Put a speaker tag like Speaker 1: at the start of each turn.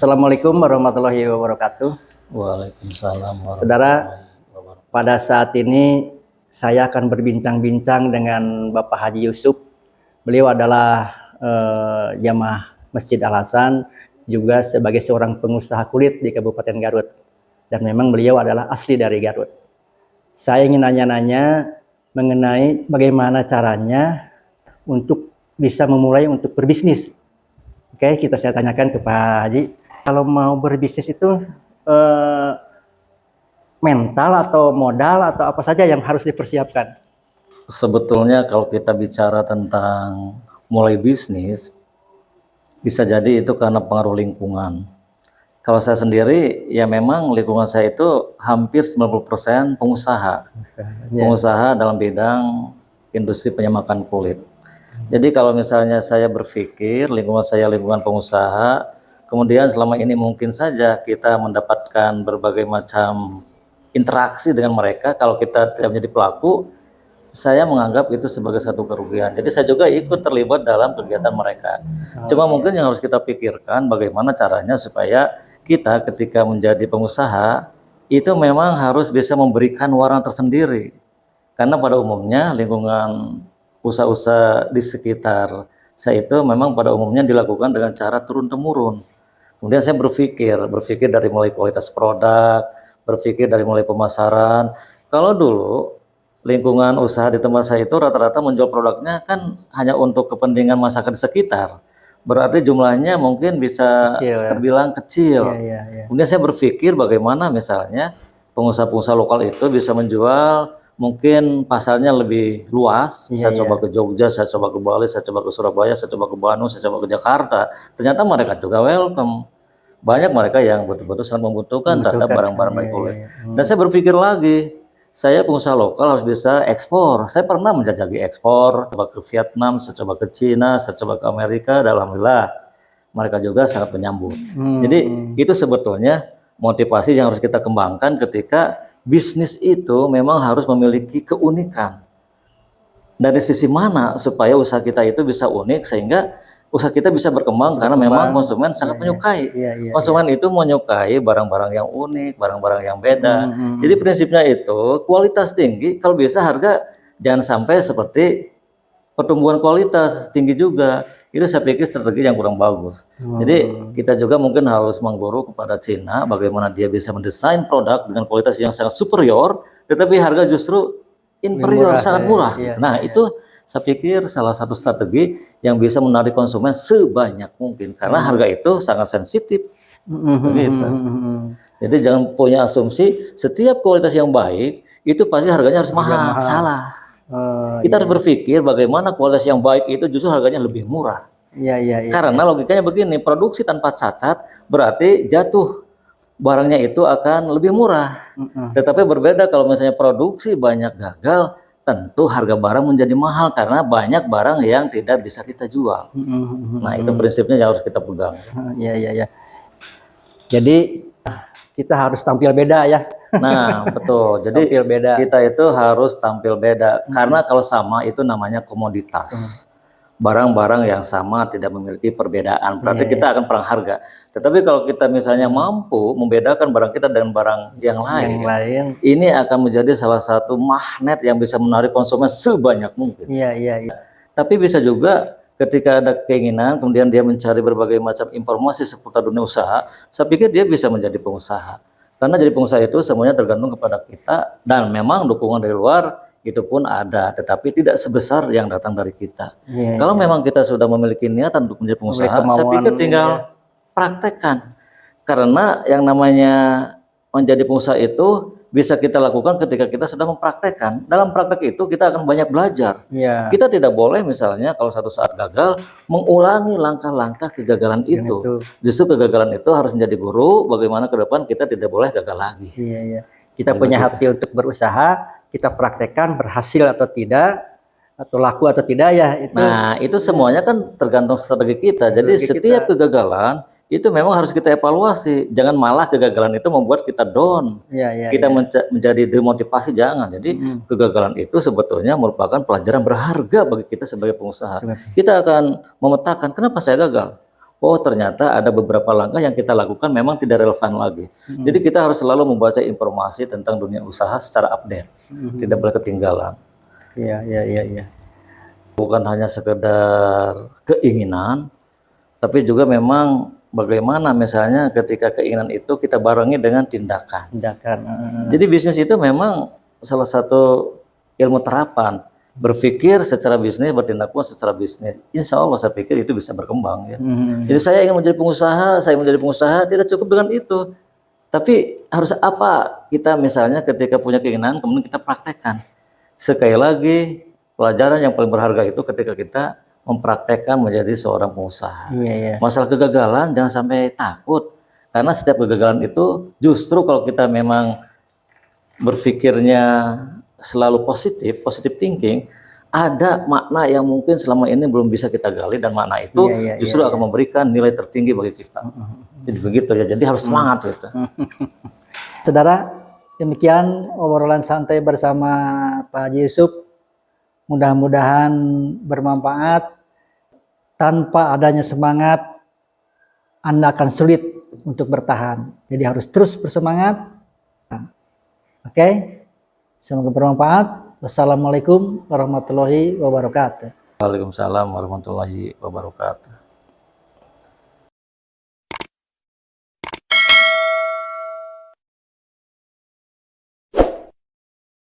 Speaker 1: Assalamualaikum warahmatullahi wabarakatuh.
Speaker 2: Waalaikumsalam
Speaker 1: Saudara,
Speaker 2: warahmatullahi wabarakatuh.
Speaker 1: pada saat ini saya akan berbincang-bincang dengan Bapak Haji Yusuf. Beliau adalah jamaah Masjid Al Hasan, juga sebagai seorang pengusaha kulit di Kabupaten Garut. Dan memang beliau adalah asli dari Garut. Saya ingin nanya-nanya mengenai bagaimana caranya untuk bisa memulai untuk berbisnis. Oke, saya tanyakan ke Pak Haji. Kalau mau berbisnis itu mental atau modal atau apa saja yang harus dipersiapkan?
Speaker 2: Sebetulnya kalau kita bicara tentang mulai bisnis, bisa jadi itu karena pengaruh lingkungan. Kalau saya sendiri, ya memang lingkungan saya itu hampir 90% pengusaha. Pengusaha dalam bidang industri penyemakan kulit. Jadi kalau misalnya saya berpikir lingkungan saya lingkungan pengusaha, kemudian selama ini mungkin saja kita mendapatkan berbagai macam interaksi dengan mereka. Kalau kita tidak menjadi pelaku, saya menganggap itu sebagai satu kerugian. Jadi saya juga ikut terlibat dalam kegiatan mereka. Cuma mungkin yang harus kita pikirkan bagaimana caranya supaya kita ketika menjadi pengusaha itu memang harus bisa memberikan warna tersendiri. Karena pada umumnya lingkungan usaha-usaha di sekitar saya itu memang pada umumnya dilakukan dengan cara turun-temurun. Kemudian saya berpikir dari mulai kualitas produk, berpikir dari mulai pemasaran. Kalau dulu lingkungan usaha di tempat saya itu rata-rata menjual produknya kan hanya untuk kepentingan masyarakat di sekitar. Berarti jumlahnya mungkin bisa
Speaker 1: Kecil, ya?
Speaker 2: terbilang kecil.
Speaker 1: Iya.
Speaker 2: Kemudian saya berpikir bagaimana misalnya pengusaha-pengusaha lokal itu bisa menjual mungkin pasarnya lebih luas. Saya coba ke Jogja, saya coba ke Bali, saya coba ke Surabaya, saya coba ke Bandung, saya coba ke Jakarta. Ternyata mereka juga welcome. Banyak mereka yang betul-betul sangat membutuhkan terhadap barang-barang baik kulit. Dan saya berpikir lagi, saya pengusaha lokal harus bisa ekspor. Saya pernah menjajaki ekspor, coba ke Vietnam, saya coba ke Cina, saya coba ke Amerika, dan alhamdulillah mereka juga sangat menyambut. Jadi itu sebetulnya motivasi yang harus kita kembangkan ketika bisnis itu memang harus memiliki keunikan. Dari sisi mana supaya usaha kita itu bisa unik sehingga usaha kita bisa berkembang karena memang konsumen sangat menyukai. Konsumen itu menyukai barang-barang yang unik, barang-barang yang beda. Jadi prinsipnya itu kualitas tinggi, kalau bisa harga jangan sampai seperti pertumbuhan kualitas tinggi juga. Itu saya pikir strategi yang kurang bagus. Jadi kita juga mungkin harus mengguru kepada Cina bagaimana dia bisa mendesain produk dengan kualitas yang sangat superior, tetapi harga justru inferior, sangat murah. Nah itu saya pikir salah satu strategi yang bisa menarik konsumen sebanyak mungkin karena harga itu sangat sensitif. Begitu. Jadi jangan punya asumsi setiap kualitas yang baik itu pasti harganya harus mahal. Salah. Kita harus berpikir bagaimana kualitas yang baik itu justru harganya lebih murah. Karena logikanya begini, produksi tanpa cacat berarti jatuh barangnya itu akan lebih murah. Tetapi berbeda kalau misalnya produksi banyak gagal, tentu harga barang menjadi mahal karena banyak barang yang tidak bisa kita jual. Nah itu prinsipnya yang harus kita pegang.
Speaker 1: Iya. Jadi kita harus tampil beda ya.
Speaker 2: Nah betul. Jadi kita itu harus tampil beda karena kalau sama itu namanya komoditas. Barang-barang yang sama tidak memiliki perbedaan, berarti kita akan perang harga. Tetapi kalau kita misalnya mampu membedakan barang kita dengan barang yang lain, ini akan menjadi salah satu magnet yang bisa menarik konsumen sebanyak mungkin. Tapi bisa juga ketika ada keinginan, kemudian dia mencari berbagai macam informasi seputar dunia usaha, saya pikir dia bisa menjadi pengusaha. Karena jadi pengusaha itu semuanya tergantung kepada kita, dan memang dukungan dari luar itu pun ada, tetapi tidak sebesar yang datang dari kita. Kalau memang kita sudah memiliki niatan untuk menjadi pengusaha, saya pikir tinggal praktekkan. Karena yang namanya menjadi pengusaha itu bisa kita lakukan ketika kita sudah mempraktekkan. Dalam praktek itu kita akan banyak belajar. Kita tidak boleh misalnya kalau satu saat gagal mengulangi langkah-langkah kegagalan itu. Justru kegagalan itu harus menjadi guru bagaimana ke depan kita tidak boleh gagal lagi.
Speaker 1: Kita punya hati untuk berusaha, kita praktekkan berhasil atau tidak, atau laku atau tidak ya.
Speaker 2: Nah itu semuanya kan tergantung strategi kita. Jadi setiap kegagalan itu memang harus kita evaluasi. Jangan malah kegagalan itu membuat kita down. Kita menjadi demotivasi, jangan. Jadi kegagalan itu sebetulnya merupakan pelajaran berharga bagi kita sebagai pengusaha. Kita akan memetakan kenapa saya gagal. oh ternyata ada beberapa langkah yang kita lakukan memang tidak relevan lagi. Jadi kita harus selalu membaca informasi tentang dunia usaha secara update, tidak boleh ketinggalan.
Speaker 1: Iya, iya, iya, iya.
Speaker 2: Bukan hanya sekedar keinginan, tapi juga memang bagaimana misalnya ketika keinginan itu kita barengi dengan tindakan.
Speaker 1: Tindakan.
Speaker 2: Jadi bisnis itu memang salah satu ilmu terapan. Berpikir secara bisnis, bertindak pun secara bisnis. Insya Allah saya pikir itu bisa berkembang ya. Jadi saya ingin menjadi pengusaha, tidak cukup dengan itu. Tapi harus apa? Kita misalnya ketika punya keinginan, kemudian kita praktekkan. Sekali lagi, pelajaran yang paling berharga itu ketika kita mempraktekkan menjadi seorang pengusaha.
Speaker 1: Iya, iya.
Speaker 2: Masalah kegagalan jangan sampai takut. Karena setiap kegagalan itu justru kalau kita memang berpikirnya selalu positive thinking, ada makna yang mungkin selama ini belum bisa kita gali dan makna itu justru akan memberikan nilai tertinggi bagi kita. Jadi begitu ya. Jadi harus semangat gitu.
Speaker 1: Saudara, demikian obrolan santai bersama Pak Haji Yusuf. Mudah-mudahan bermanfaat. Tanpa adanya semangat, Anda akan sulit untuk bertahan. Jadi harus terus bersemangat. Oke? Semoga bermanfaat. Wassalamualaikum warahmatullahi wabarakatuh.
Speaker 2: Waalaikumsalam warahmatullahi wabarakatuh.